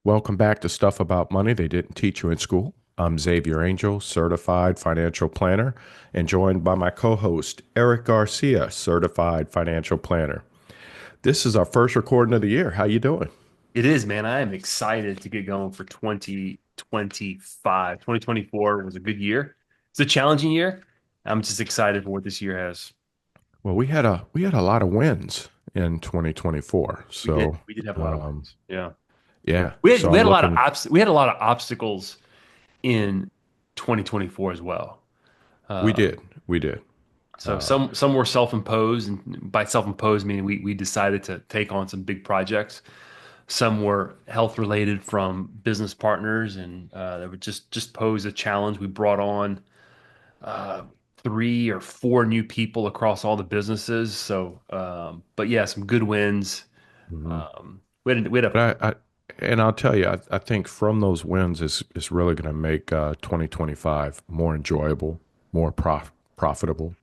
Welcome back to Stuff About Money They Didn't Teach You in School. I'm Xavier Angel, certified financial planner, and joined by my co-host, Erik Garcia, certified financial planner. This is our first recording of the year. How you doing? It is, man. I am excited to get going for 2025. 2024 was a good year. It's a challenging year. I'm just excited for what this year has. Well, we had a lot of wins in 2024. We did. So, We did have a lot of um, wins. Yeah. yeah. We had So we I'm had a lot of looking. we had a lot of obstacles in 2024 as well. We Uh, did. We did. so Uh, some were self-imposed, and by self-imposed meaning we decided to take on some big projects. Some were health related from business partners, and that would just pose a challenge. We brought on uh, three or four new people across all the businesses. So, but yeah, some good wins. mhm. We had a And I'll tell you, I think from those wins is really going to make 2025 more enjoyable, more profitable.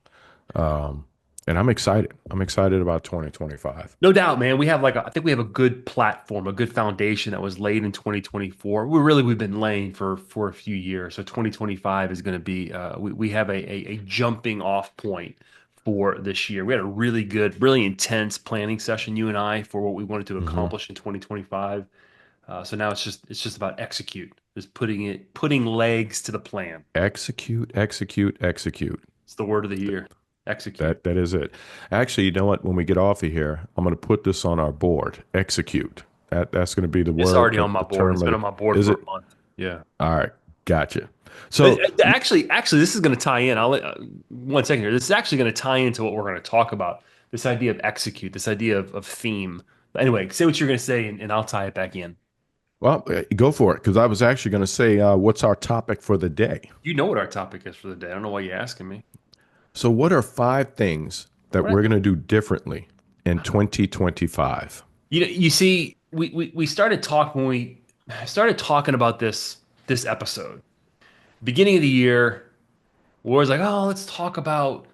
Um, and I'm excited. I'm excited about 2025. no doubt, man. I think we have a good platform, a good foundation that was laid in 2024. We've been laying for a few years. So 2025 is going to be we have a jumping off point for this year. We had a really good, really intense planning session, you and I, for what we wanted to Hmm. accomplish in 2025. So now it's just about execute, just putting legs to the plan. Execute, execute, execute. It's the word of the year. Execute. That is it. Actually, you know what? When we get off of here, I'm going to put this on our board. Execute. That's going to be the It's word, already the, on my the board. term It's of been the. on my board Is for it? a month. Yeah. All right. Gotcha. So, Actually, this is going to tie in. I'll let, one second here. This is actually going to tie into what we're going to talk about. This idea of execute. This idea of theme. But anyway, say what you're going to say, and I'll tie it back in. well, go for it. Because I was actually going to say, what's our topic for the day? You know what our topic is for the day. I don't know why you're asking me. So, what are five things that What? we're going to do differently in 2025? You see, we started talking when we started talking about this episode. Beginning of the year, we was like, oh, let's talk about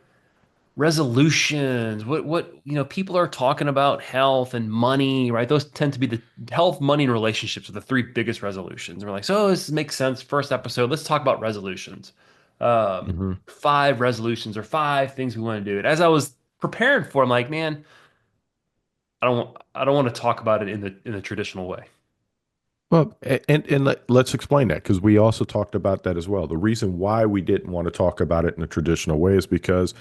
resolutions. What people are talking about health and money, right? Those tend to be the health, money, and relationships are the three biggest resolutions. And we're like, so this makes sense. First episode, let's talk about resolutions. Hmm. Five resolutions or five things we want to do. And as I was preparing for, it, I'm like, man, I don't want to talk about it in the traditional way. Well, let's explain that because we also talked about that as well. The reason why we didn't want to talk about it in a traditional way is because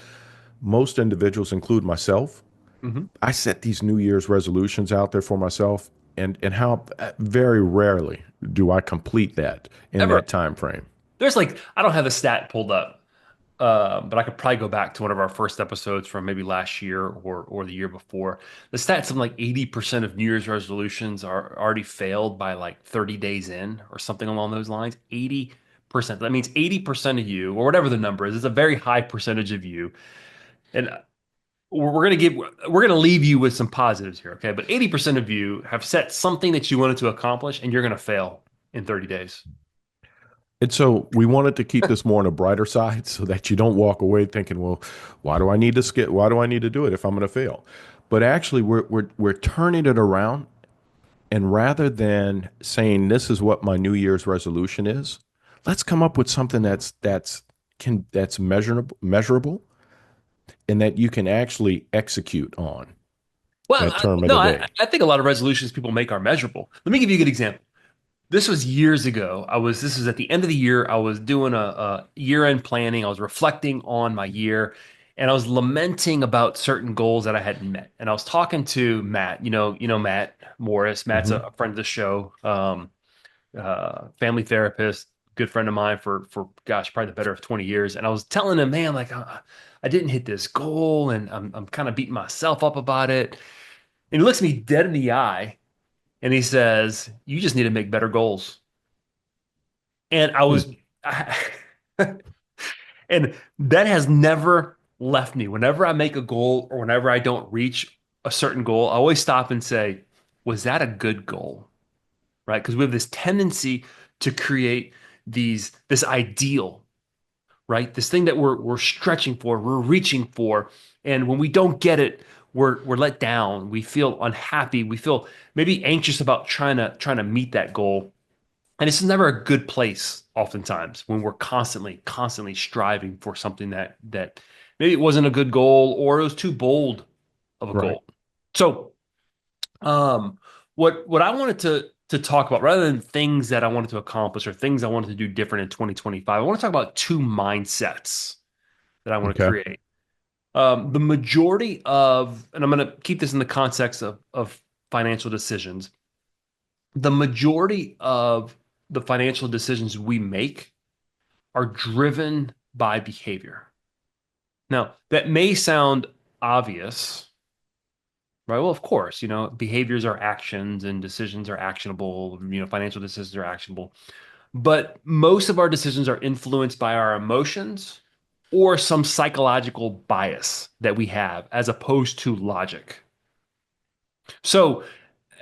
most individuals, include myself, Hmm. I set these New Year's resolutions out there for myself, and how very rarely do I complete that in Ever. that time frame. There's like, I don't have a stat pulled up, but I could probably go back to one of our first episodes from maybe last year or the year before. The stats something like 80% of New Year's resolutions are already failed by like 30 days in or something along those lines. 80%. That means 80% of you, or whatever the number is, it's a very high percentage of you. And we're gonna leave you with some positives here, okay? But 80% of you have set something that you wanted to accomplish, and you're gonna fail in 30 days. And so we wanted to keep this more on a brighter side so that you don't walk away thinking, well, why do I need to skip? Why do I need to do it if I'm going to fail? But actually, we're turning it around. And rather than saying this is what my New Year's resolution is, let's come up with something that's measurable, and that you can actually execute on Well, that term of no, the I, day. I think a lot of resolutions people make are measurable. Let me give you a good example. This was years ago. This was at the end of the year. I was doing a year-end planning. I was reflecting on my year, and I was lamenting about certain goals that I hadn't met. And I was talking to Matt. You know Matt Morris. Matt's Hmm. a friend of the show, family therapist, good friend of mine for gosh, probably the better of 20 years. And I was telling him, man, like I didn't hit this goal, and I'm kind of beating myself up about it. And he looks me dead in the eye and he says, "You just need to make better goals." And I was, and that has never left me. Whenever I make a goal or whenever I don't reach a certain goal, I always stop and say, "Was that a good goal?" Right? Because we have this tendency to create this ideal, right? This thing that we're stretching for, we're reaching for, and when we don't get it, we're let down, we feel unhappy, we feel maybe anxious about trying to meet that goal. And this is never a good place oftentimes when we're constantly striving for something that maybe it wasn't a good goal or it was too bold of a Right. goal. So um, what I wanted to talk about, rather than things that I wanted to accomplish or things I wanted to do different in 2025, I want to talk about two mindsets that I want to Okay. create. The majority of, and I'm going to keep this in the context of financial decisions. The majority of the financial decisions we make are driven by behavior. Now, that may sound obvious, right? Well, of course, behaviors are actions and decisions are actionable, financial decisions are actionable. But most of our decisions are influenced by our emotions or some psychological bias that we have as opposed to logic. So,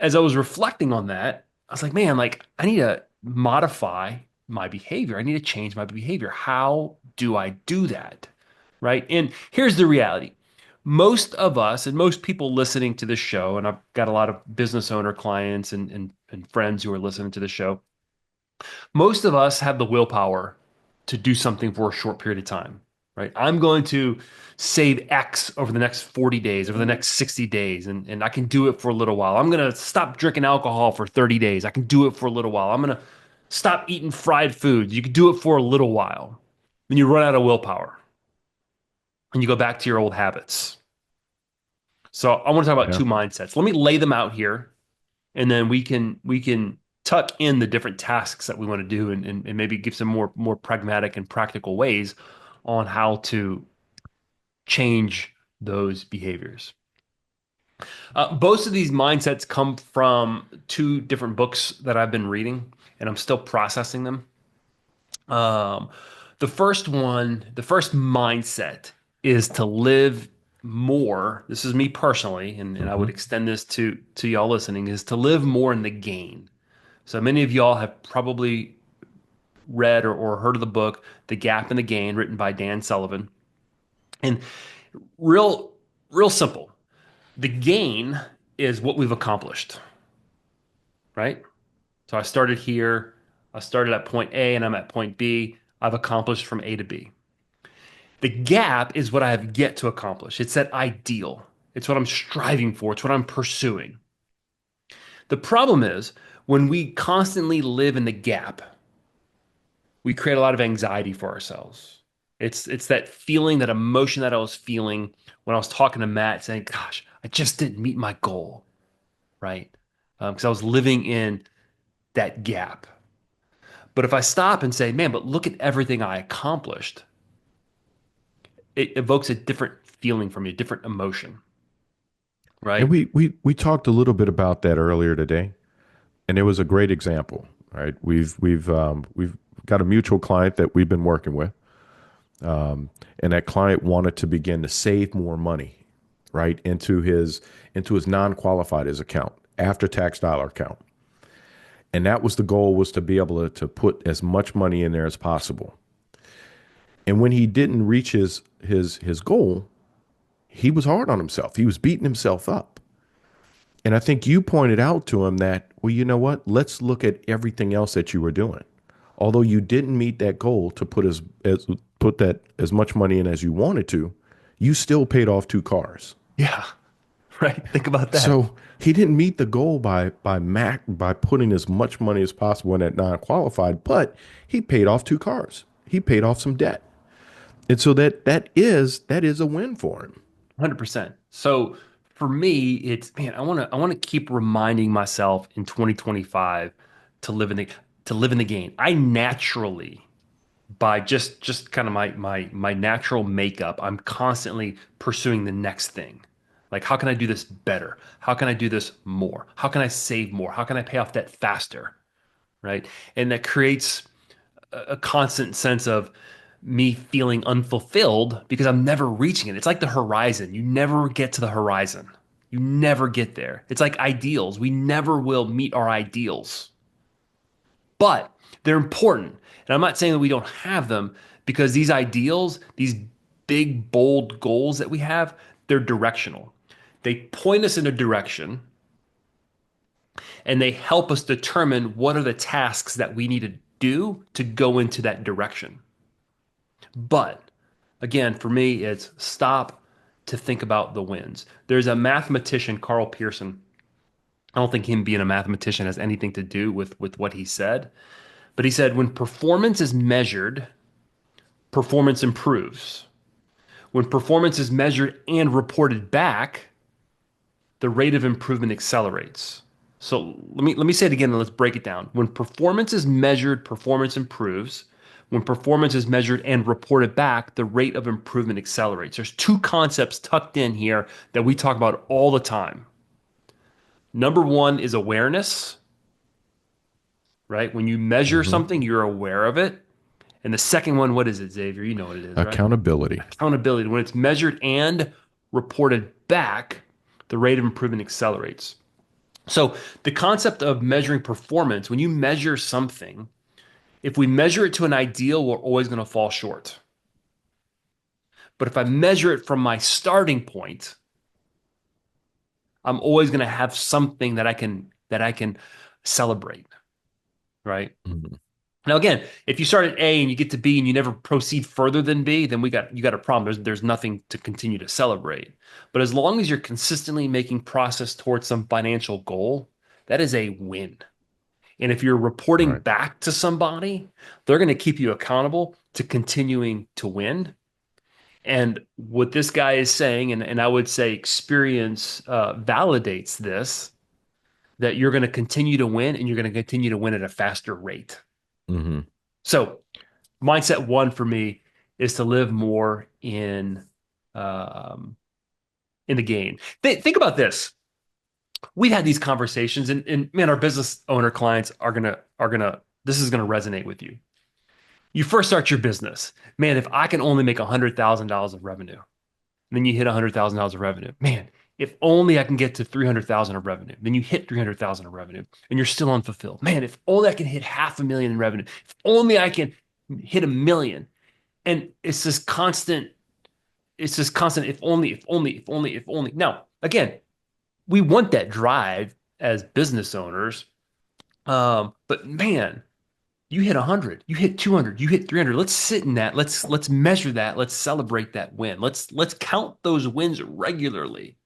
as I was reflecting on that, I was like, man, like I need to modify my behavior. I need to change my behavior. How do I do that? Right? And here's the reality. Most of us and most people listening to this show, and I've got a lot of business owner clients and friends who are listening to the show, most of us have the willpower to do something for a short period of time, right? I'm going to save X over the next 40 days, over the next 60 days, and I can do it for a little while. I'm going to stop drinking alcohol for 30 days. I can do it for a little while. I'm going to stop eating fried foods. You can do it for a little while. Then you run out of willpower and you go back to your old habits. So I want to talk about Yeah. two mindsets. Let me lay them out here and then we can tuck in the different tasks that we want to do and maybe give some more pragmatic and practical ways on how to change those behaviors. Both of these mindsets come from two different books that I've been reading, and I'm still processing them. Um, the first one, the first mindset is to live more. This is me personally, and I would Hmm. extend this to y'all listening, is to live more in the gain. So many of y'all have probably read or heard of the book The Gap and the Gain, written by Dan Sullivan. And real, real simple. The gain is what we've accomplished, right? So I started here, I started at point A and I'm at point B. I've accomplished from A to B. The gap is what I have yet to accomplish. It's that ideal. It's what I'm striving for. It's what I'm pursuing. The problem is when we constantly live in the gap, we create a lot of anxiety for ourselves. It's that feeling, that emotion that I was feeling when I was talking to Matt, saying, "Gosh, I just didn't meet my goal," right? Because I was living in that gap. But if I stop and say, "Man, but look at everything I accomplished," it evokes a different feeling from you, a different emotion, And right? we talked a little bit about that earlier today, and it was a great example, right? We've got a mutual client that we've been working with, and that client wanted to begin to save more money, right, into his non-qualified his account, after tax dollar account. And that was the goal, was to be able to put as much money in there as possible. And when he didn't reach his goal, he was hard on himself. He was beating himself up. And I think you pointed out to him that, well, you know what? Let's look at everything else that you were doing. Although you didn't meet that goal to put that as much money in as you wanted to, you still paid off two cars. Yeah, right. Think about that. So he didn't meet the goal by putting as much money as possible in that non-qualified, but he paid off two cars. He paid off some debt. And so that is a win for him. 100%. So for me, it's man, I want to keep reminding myself in 2025 to live in the game. I naturally, by just kind of my natural makeup, I'm constantly pursuing the next thing. Like, how can I do this better? How can I do this more? How can I save more? How can I pay off debt faster? Right? And that creates a constant sense of me feeling unfulfilled because I'm never reaching it. It's like the horizon. You never get to the horizon. You never get there. It's like ideals. We never will meet our ideals, but they're important. And I'm not saying that we don't have them because these ideals, these big, bold goals that we have, they're directional. They point us in a direction and they help us determine what are the tasks that we need to do to go into that direction. But again, for me, it's stop to think about the wins. There's a mathematician, Carl Pearson. I don't think him being a mathematician has anything to do with what he said, but he said when performance is measured, performance improves. When performance is measured and reported back, the rate of improvement accelerates. So let me say it again and let's break it down. When performance is measured, performance improves. When performance is measured and reported back, the rate of improvement accelerates. There's two concepts tucked in here that we talk about all the time. Number one is awareness, right? When you measure Hmm. something, you're aware of it. And the second one, what is it, Xavier? You know what it is, right? Accountability. Accountability. When it's measured and reported back, the rate of improvement accelerates. So the concept of measuring performance, when you measure something, if we measure it to an ideal, we're always going to fall short. But if I measure it from my starting point, I'm always going to have something that I can celebrate, right? Hmm. Now again, if you start at A and you get to B and you never proceed further than B, then you got a problem. There's nothing to continue to celebrate. But as long as you're consistently making progress towards some financial goal, that is a win. And if you're reporting Right. back to somebody, they're going to keep you accountable to continuing to win. And what this guy is saying, and I would say experience validates this, that you're going to continue to win and you're going to continue to win at a faster rate. Hmm. So, mindset one for me is to live more um, in the game. Think about this. We've had these conversations, and man, our business owner clients are gonna. This is gonna resonate with you. You first start your business, man. If I can only make $100,000 of revenue, and then you hit $100,000 of revenue, man. If only I can get to 300,000 of revenue, then you hit 300,000 of revenue, and you're still unfulfilled. Man, if only I can hit 500,000 in revenue, if only I can hit 1 million, and it's this constant. If only, if only, if only, if only. Now, again, we want that drive as business owners. But man, you hit 100, you hit 200, you hit 300. Let's sit in that. Let's measure that. Let's celebrate that win. Let's count those wins regularly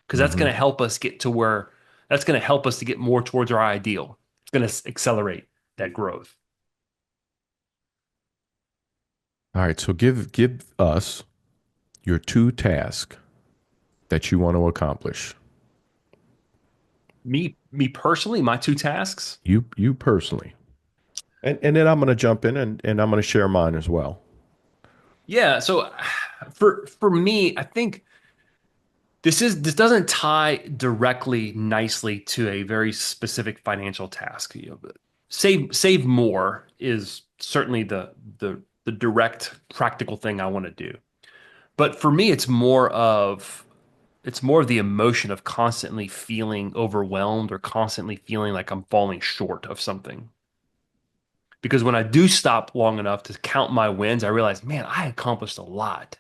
because that's going Hmm. to help us get to where that's going to help us to get more towards our ideal. It's going to accelerate that growth. All right. So give us your two tasks that you want to accomplish. Me personally, my two tasks. You personally. And then I'm going to jump in and I'm going to share mine as well. Yeah, so for me, I think this doesn't tie directly nicely to a very specific financial task. Save more is certainly the direct practical thing I want to do. But for me, it's more of the emotion of constantly feeling overwhelmed or constantly feeling like I'm falling short of something. Because when I do stop long enough to count my wins, I realize, man, I accomplished a lot.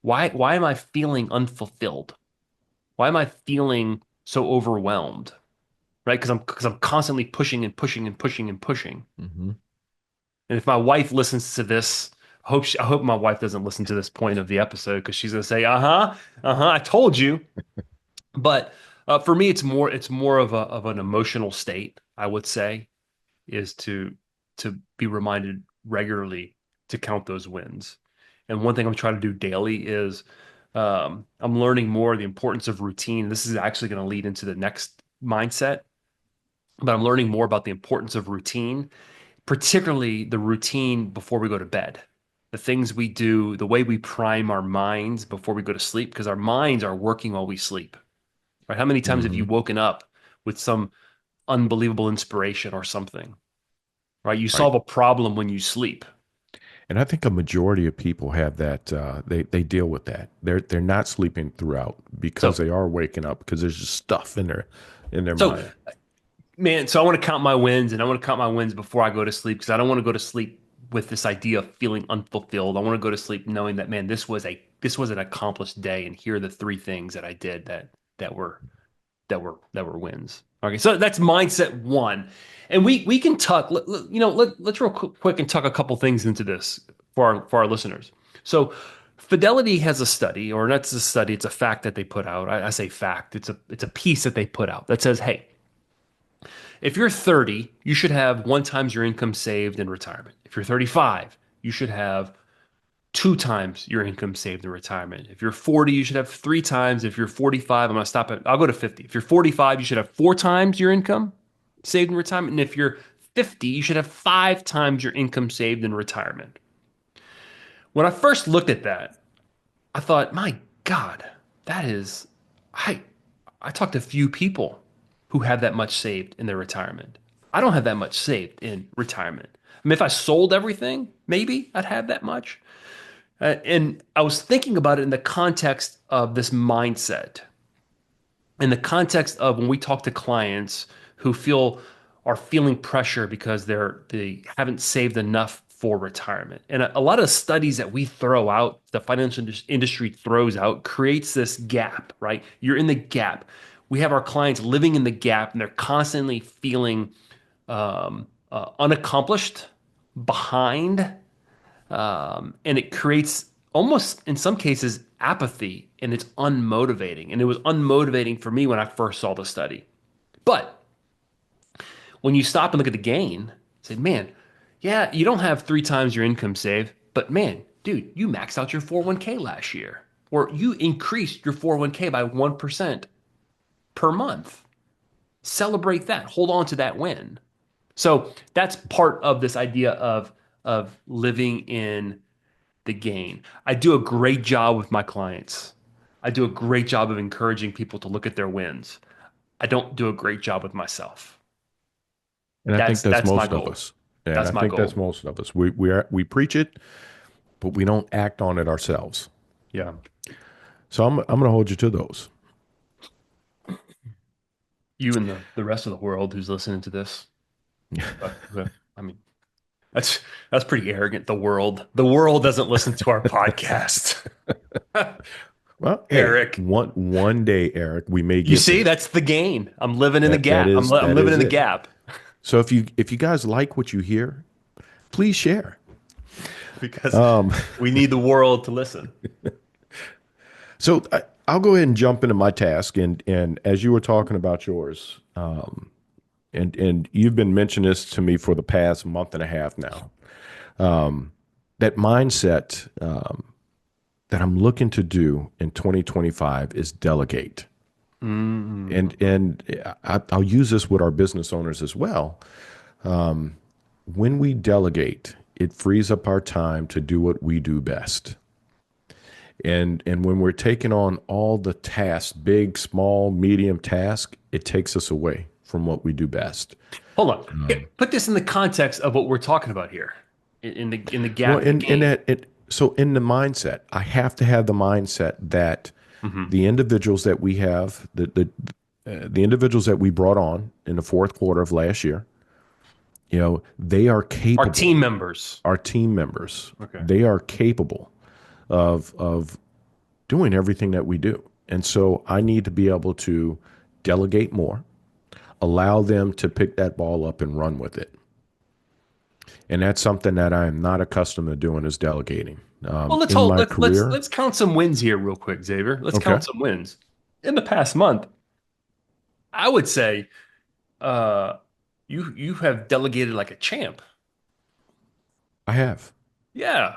Why am I feeling unfulfilled? Why am I feeling so overwhelmed? Right? Because I'm constantly pushing and pushing and pushing and pushing. Hmm. And if my wife listens to this, I hope my wife doesn't listen to this point of the episode because she's gonna say, "Uh-huh, uh-huh, I told you." But for me, it's more of an emotional state, I would say, is to be reminded regularly to count those wins. And one thing I'm trying to do daily is I'm learning more the importance of routine. This is actually going to lead into the next mindset, but I'm learning more about the importance of routine, particularly the routine before we go to bed. The things we do, the way we prime our minds before we go to sleep, because our minds are working while we sleep. Right? How many times have you Hmm. woken up with some unbelievable inspiration or something? Right? You Right. solve a problem when you sleep. And I think a majority of people have that. They deal with that. They're not sleeping throughout because So, they are waking up because there's just stuff in their so mind. man, so I want to count my wins and I want to count my wins before I go to sleep because I don't want to go to sleep with this idea of feeling unfulfilled. I want to go to sleep knowing that, man, this was an accomplished day and here are the three things that I did that that were wins. Okay, so that's mindset one, and we can tuck. Let's real quick and tuck a couple things into this for our listeners. So, Fidelity has a study, or not a study; it's a fact that they put out. I say fact; it's a piece that they put out that says, hey, if you're 30, you should have one times your income saved in retirement. If you're 35, you should have two times your income saved in retirement. If you're 40, you should have three times. If you're 45, I'm going to stop it. I'll go to 50. If you're 45, you should have four times your income saved in retirement. And if you're 50, you should have five times your income saved in retirement. When I first looked at that, I thought, my God, that is, I, I talked to few people who have that much saved in their retirement. I don't have that much saved in retirement. I mean, if I sold everything, maybe I'd have that much. And I was thinking about it in the context of this mindset, in the context of when we talk to clients who are feeling pressure because they haven't saved enough for retirement. And a lot of studies that we throw out, the financial industry throws out, creates this gap, right? You're in the gap. We have our clients living in the gap, and they're constantly feeling unaccomplished, behind, and it creates almost in some cases apathy, and it's unmotivating. And it was unmotivating for me when I first saw the study. But when you stop and look at the gain, say, man, yeah, you don't have three times your income saved, but man, dude, you maxed out your 401k last year, or you increased your 401k by 1% per month. Celebrate that. Hold on to that win. So that's part of this idea of living in the gain. I do a great job with my clients. I do a great job of encouraging people to look at their wins. I don't do a great job with myself. And I think that's That's my most of goal. us. Yeah, and That's I my think that's goal. most of us. We preach it, but we don't act on it ourselves. Yeah. So I'm going to hold you to those. You and the rest of the world who's listening to this. I mean, that's that's pretty arrogant. The world doesn't listen to our podcast. Well, hey, Eric, one day, Eric, we may you get see, there. that's the gain. I'm living in the That gap. is I'm that living is in the it. gap So if you guys like what you hear, please share. because we need the world to listen. So I'll go ahead and jump into my task, and as you were talking about yours, and you've been mentioning this to me for the past month and a half now. That mindset that I'm looking to do in 2025 is delegate. Mm. And I'll use this with our business owners as well. When we delegate, it frees up our time to do what we do best. And when we're taking on all the tasks, big, small, medium tasks, it takes us away from what we do best. Hold on. Put this in the context of what we're talking about here, in the Well, gap in the in game. that it so in the mindset, I have to have the mindset that Hmm. the individuals that we have, the individuals that we brought on in the fourth quarter of last year, they are Our capable. team members. Our team members, Okay. they are capable of doing everything that we do. And so I need to be able to delegate more, allow them to pick that ball up and run with it. And that's something that I am not accustomed to doing is delegating. Well, In my career, let's count some wins here real quick, Xavier. Let's okay, count some wins. In the past month, I would say uh you have delegated like a champ. I have. Yeah.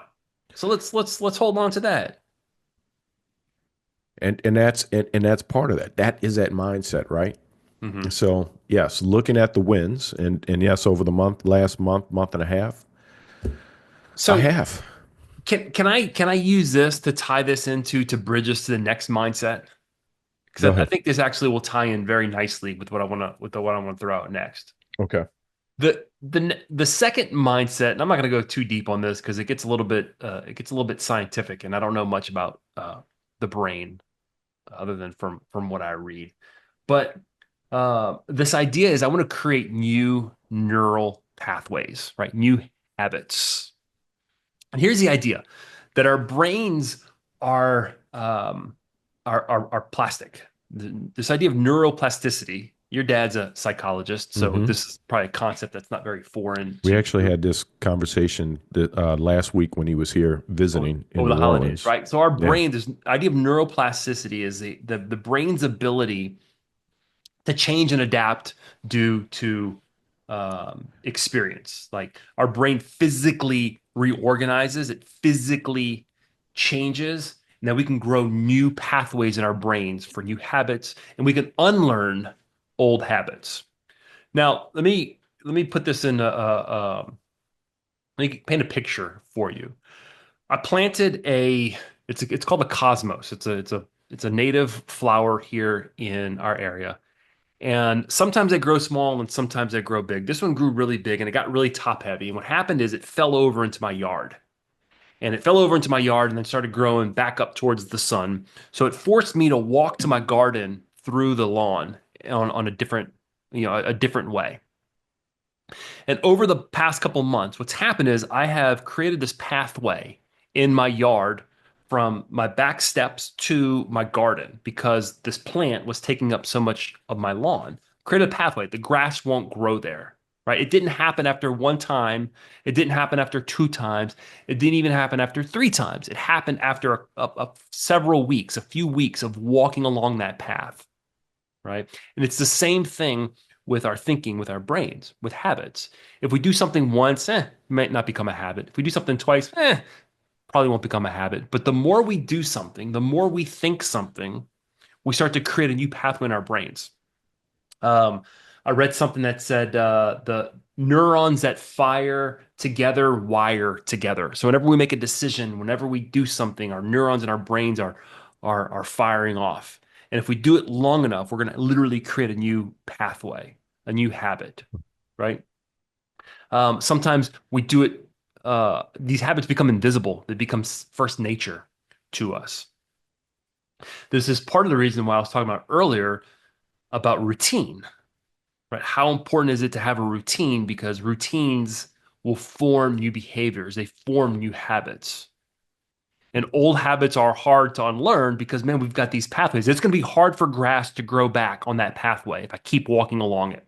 So let's hold on to that. And that's part of that. That is that mindset, right? Hmm. So yes, looking at the wins and yes, over the last month and a half, I So have. can I use this to tie this into to bridge us to the next mindset? Because Go I ahead. think this actually will tie in very nicely with what I want to throw out next. Okay. The second mindset, and I'm not going to go too deep on this because it gets a little bit scientific, and I don't know much about the brain other than from what I read. But this idea is I want to create new neural pathways, right? New habits. And here's the idea that our brains are plastic. this idea of neuroplasticity. Your dad's a psychologist, so Hmm. this is probably a concept that's not very foreign We to actually you. had this conversation last week when he was here visiting in Over the New holidays, Orleans. right? So our Yeah. brain, this idea of neuroplasticity is the brain's ability to change and adapt due to experience. Like our brain physically reorganizes, it physically changes, and then we can grow new pathways in our brains for new habits, and we can unlearn old habits. Now, let me put this in let me paint a picture for you. I planted it's called a cosmos. It's a native flower here in our area. And sometimes they grow small and sometimes they grow big. This one grew really big and it got really top heavy. And what happened is it fell over into my yard. And it fell over into my yard and then started growing back up towards the sun. So it forced me to walk to my garden through the lawn on a different, a different way. And over the past couple months, what's happened is I have created this pathway in my yard from my back steps to my garden because this plant was taking up so much of my lawn. Create a pathway. The grass won't grow there, right? It didn't happen after one time. It didn't happen after two times. It didn't even happen after three times. It happened after several weeks, a few weeks of walking along that path, right? And it's the same thing with our thinking, with our brains, with habits. If we do something once, it might not become a habit. If we do something twice, probably won't become a habit. But the more we do something, the more we think something, we start to create a new pathway in our brains. Um, I read something that said the neurons that fire together wire together. So whenever we make a decision, whenever we do something, our neurons in our brains are firing off. And if we do it long enough, we're going to literally create a new pathway, a new habit, right? Sometimes we do it. These habits become invisible. They become first nature to us. This is part of the reason why I was talking about earlier about routine, right? How important is it to have a routine? Because routines will form new behaviors, they form new habits. And old habits are hard to unlearn because, man, we've got these pathways. It's going to be hard for grass to grow back on that pathway if I keep walking along it,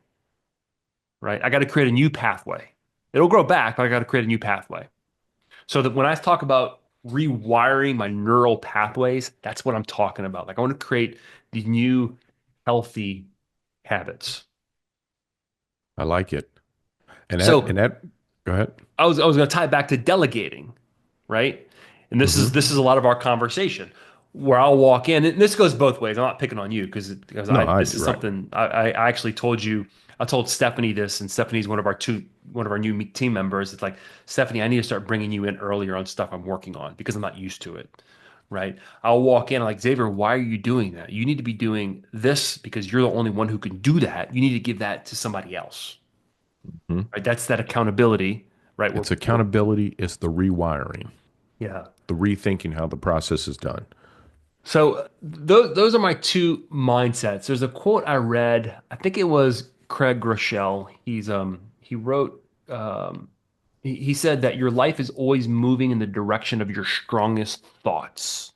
right? I got to create a new pathway. It'll grow back, but I got to create a new pathway. So that when I talk about rewiring my neural pathways, that's what I'm talking about. Like I want to create these new healthy habits. I like it. And So that, go ahead. I was going to tie it back to delegating, right? And this is Hmm. this is a lot of our conversation where I'll walk in, and this goes both ways. I'm not picking on you because No, I I, this is right. something I actually told you. I told Stephanie this, and Stephanie's one of our new team members. It's like, Stephanie, I need to start bringing you in earlier on stuff I'm working on because I'm not used to it, right? I'll walk in like, Xavier, why are you doing that? You need to be doing this because you're the only one who can do that. You need to give that to somebody else, Mhm. right? That's that accountability, right? It's We're accountability, it's the rewiring, yeah. the rethinking how the process is done. So those are my two mindsets. There's a quote I read. I think it was Craig Groeschel. He wrote he said that your life is always moving in the direction of your strongest thoughts.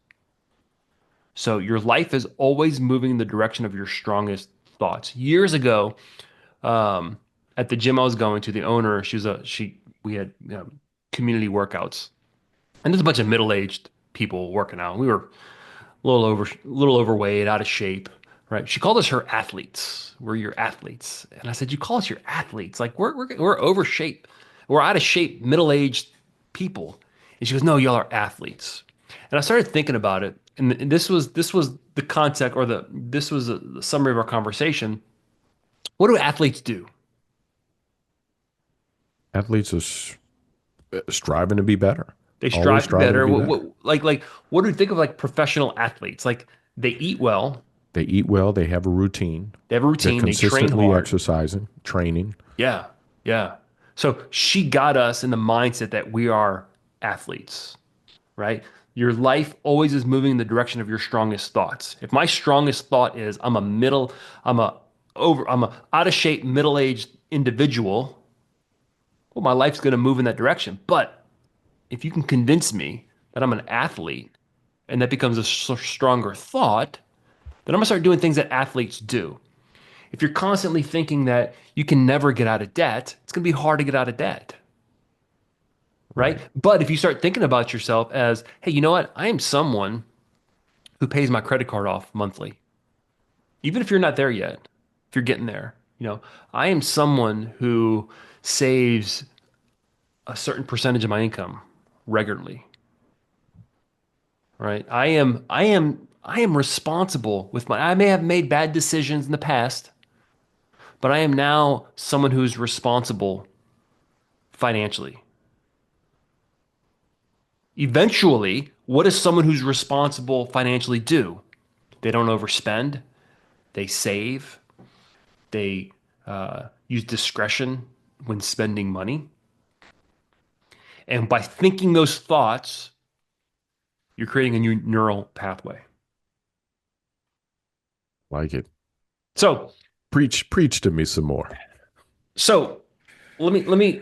So your life is always moving in the direction of your strongest thoughts. Years ago, um, at the gym I was going to, the owner, she we had community workouts, and there's a bunch of middle-aged people working out. We were a little overweight, out of shape, right? She called us her athletes. We're your athletes. And I said, you call us your athletes? Like we're over shape. We're out of shape, middle-aged people. And she goes, no, y'all are athletes. And I started thinking about it. And this was the context or this was the summary of our conversation. What do athletes do? Athletes are striving to be better, They always strive to be striving to better. be better. Like what do you think of like professional athletes? Like they eat well, They eat well, they have a routine, they have a they're routine, they train consistently hard. exercising, training. Yeah, yeah. So she got us in the mindset that we are athletes, right? Your life always is moving in the direction of your strongest thoughts. If my strongest thought is I'm a out of shape, middle-aged individual, well, my life's going to move in that direction. But if you can convince me that I'm an athlete and that becomes a stronger thought, Then I'm gonna start doing things that athletes do. If you're constantly thinking that you can never get out of debt, it's gonna be hard to get out of debt, right? Right. But if you start thinking about yourself as, hey, you know what? I am someone who pays my credit card off monthly. Even if you're not there yet, if you're getting there, I am someone who saves a certain percentage of my income regularly, right? I am responsible with I may have made bad decisions in the past, but I am now someone who's responsible financially. Eventually, what does someone who's responsible financially do? They don't overspend, they save, they use discretion when spending money. And by thinking those thoughts, you're creating a new neural pathway. Like it. So, Preach to me some more. so let me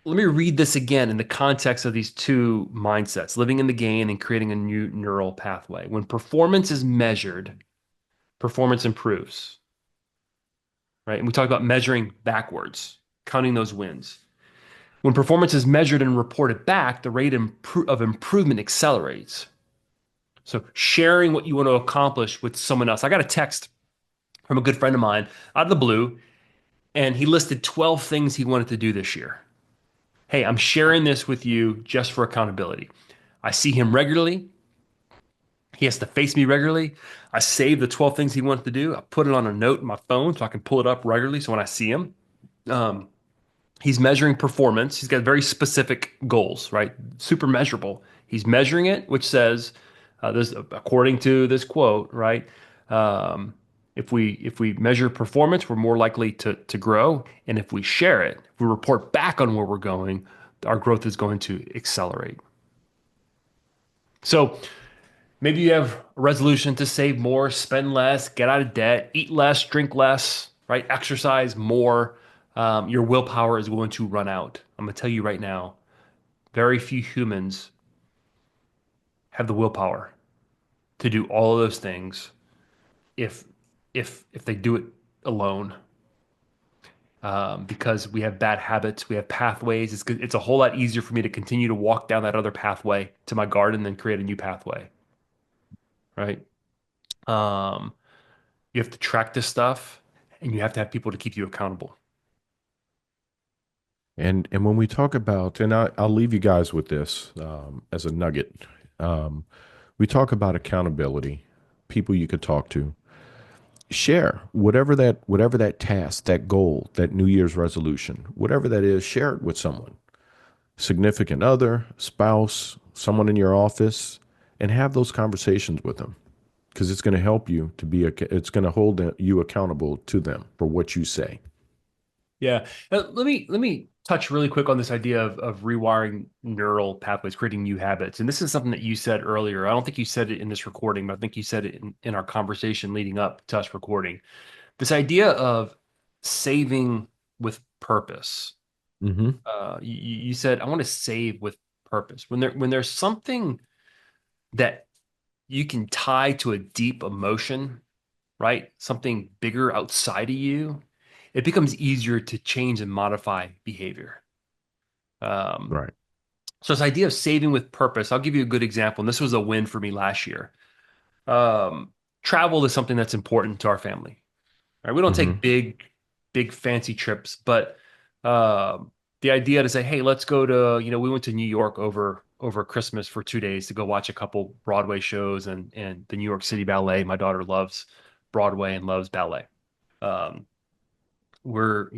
read this again in the context of these two mindsets, living in the gain and creating a new neural pathway. When performance is measured, performance improves, right? And we talk about measuring backwards, counting those wins. When performance is measured and reported back, the rate of improvement accelerates. So sharing what you want to accomplish with someone else. I got a text from a good friend of mine out of the blue, and he listed 12 things he wanted to do this year. Hey, I'm sharing this with you just for accountability. I see him regularly. He has to face me regularly. I save the 12 things he wants to do. I put it on a note in my phone so I can pull it up regularly. So when I see him, um, he's measuring performance. He's got very specific goals, right? Super measurable. He's measuring it, which says, this according to this quote, right? If we measure performance, we're more likely to grow, and if we share it, if we report back on where we're going, our growth is going to accelerate. So maybe you have a resolution to save more, spend less, get out of debt, eat less, drink less, right? Exercise more. Your willpower is going to run out. I'm going to tell you right now, very few humans have the willpower to do all of those things if if they do it alone. Because we have bad habits, we have pathways. It's a whole lot easier for me to continue to walk down that other pathway to my garden than create a new pathway, right? Um, you have to track this stuff, and you have to have people to keep you accountable. And when we talk about, and I'll leave you guys with this as a nugget. We talk about accountability, people you could talk to. Share whatever that task, that goal, that New Year's resolution, whatever that is, share it with someone, significant other, spouse, someone in your office, and have those conversations with them because it's going to help you to be, it's going to hold you accountable to them for what you say. Yeah. Let me touch really quick on this idea of rewiring neural pathways, creating new habits. And this is something that you said earlier. I don't think you said it in this recording, but I think you said it in our conversation leading up to us recording. This idea of saving with purpose. Hmm. You said, I want to save with purpose. When there's something that you can tie to a deep emotion, right? Something bigger outside of you, it becomes easier to change and modify behavior. Um, Right. so this idea of saving with purpose, I'll give you a good example, and this was a win for me last year. Um, Travel is something that's important to our family. Right? We don't take Hmm. big fancy trips, but the idea to say, hey, let's go to, we went to New York over Christmas for 2 days to go watch a couple Broadway shows and the New York City Ballet. My daughter loves Broadway and loves ballet. Um, we're,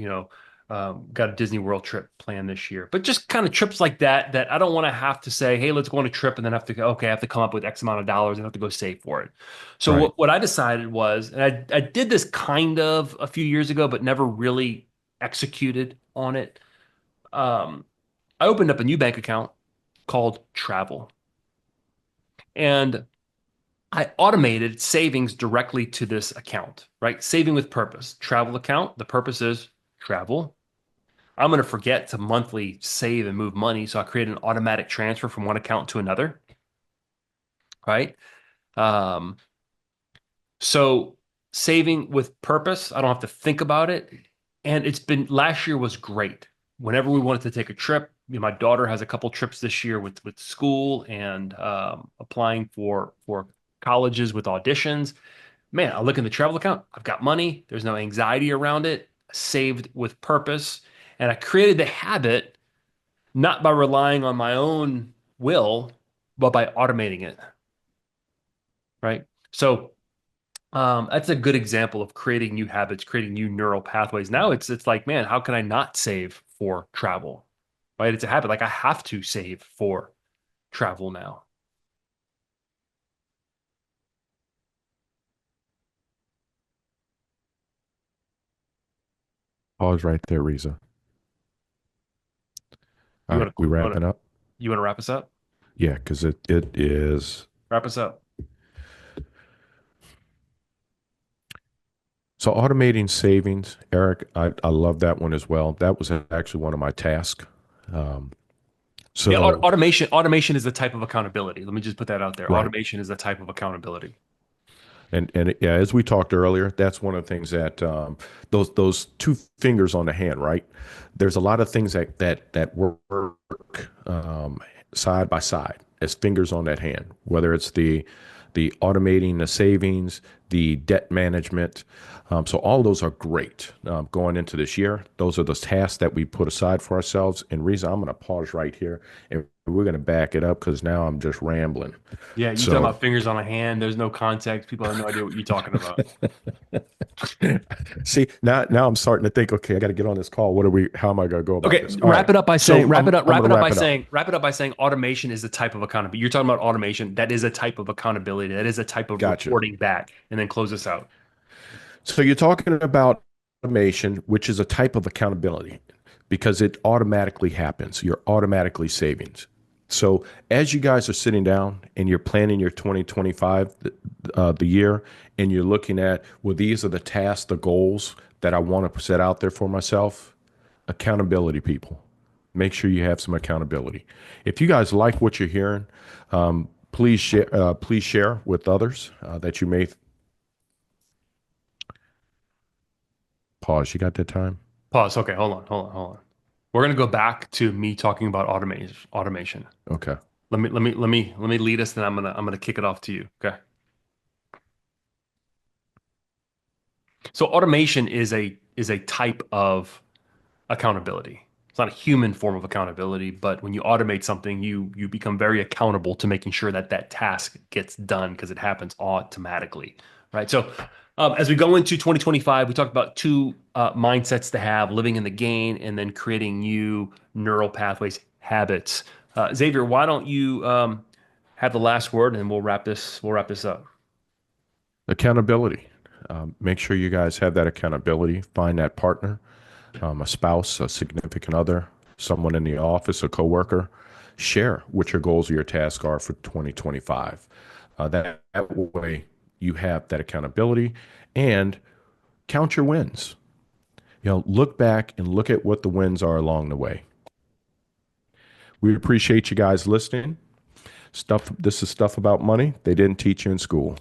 got a Disney World trip planned this year, but just kind of trips like that I don't want to have to say, hey, let's go on a trip and then have to go, okay, I have to come up with X amount of dollars and have to go save for it. So Right. what I decided was, and I did this kind of a few years ago, but never really executed on it. Um, I opened up a new bank account called Travel, and I automated savings directly to this account, right? Saving with purpose. Travel account. The purpose is travel. I'm going to forget to monthly save and move money. So I create an automatic transfer from one account to another, right? Um, So saving with purpose, I don't have to think about it. And it's been last year was great. Whenever we wanted to take a trip, my daughter has a couple trips this year with school and applying for colleges with auditions. Man, I look in the travel account. I've got money. There's no anxiety around it. Saved with purpose, and I created the habit not by relying on my own will, but by automating it. Right. So that's a good example of creating new habits, creating new neural pathways. Now it's like, man, how can I not save for travel? Right? It's a habit. Like I have to save for travel now. Pause right there, Riza. All You right, want to we you want to wrapping up? you want to wrap us up? Yeah, because it is. Wrap us up. So automating savings, Eric, I love that one as well. That was actually one of my tasks. Um, Yeah, so automation is a type of accountability. Let me just put that out there. right, Automation is a type of accountability. and yeah, as we talked earlier, that's one of the things that those two fingers on the hand, right? There's a lot of things that work side by side as fingers on that hand, whether it's the automating the savings, the debt management. So all those are great going into this year. Those are the tasks that we put aside for ourselves. And reason I'm going to pause right here and we're going to back it up because now I'm just rambling. Yeah, you talking So about fingers on a hand. There's no context. People have no idea what you're talking about. see, now I'm starting to think, okay, I got to get on this call. What are we, how am I going to go about Okay, this? All right. wrap it up by saying So I'm going to wrap it up. wrap it up by saying automation is a type of accountability. You're talking about automation. That is a type of accountability. That is a type of Gotcha. reporting back, and then close us out. So you're talking about automation, which is a type of accountability because it automatically happens. You're automatically savings. So as you guys are sitting down and you're planning your 2025, the year, and you're looking at, well, these are the tasks, the goals that I want to set out there for myself. Accountability, people. Make sure you have some accountability. If you guys like what you're hearing, please share with others that you may pause. You got that time? Pause. Okay, hold on. We're gonna go back to me talking about automation. Automation. Okay. Let me lead us, then I'm gonna kick it off to you. Okay. So automation is a type of accountability. It's not a human form of accountability, but when you automate something, you become very accountable to making sure that that task gets done because it happens automatically, right? So as we go into 2025, we talked about two mindsets to have: living in the gain and then creating new neural pathways, habits. Xavier, why don't you have the last word, and we'll wrap this up. Accountability. Make sure you guys have that accountability. Find that partner, a spouse, a significant other, someone in the office, a coworker. Share what your goals or your tasks are for 2025. That way you have that accountability and count your wins. Look back and look at what the wins are along the way. We appreciate you guys listening. Stuff. This is stuff about money they didn't teach you in school.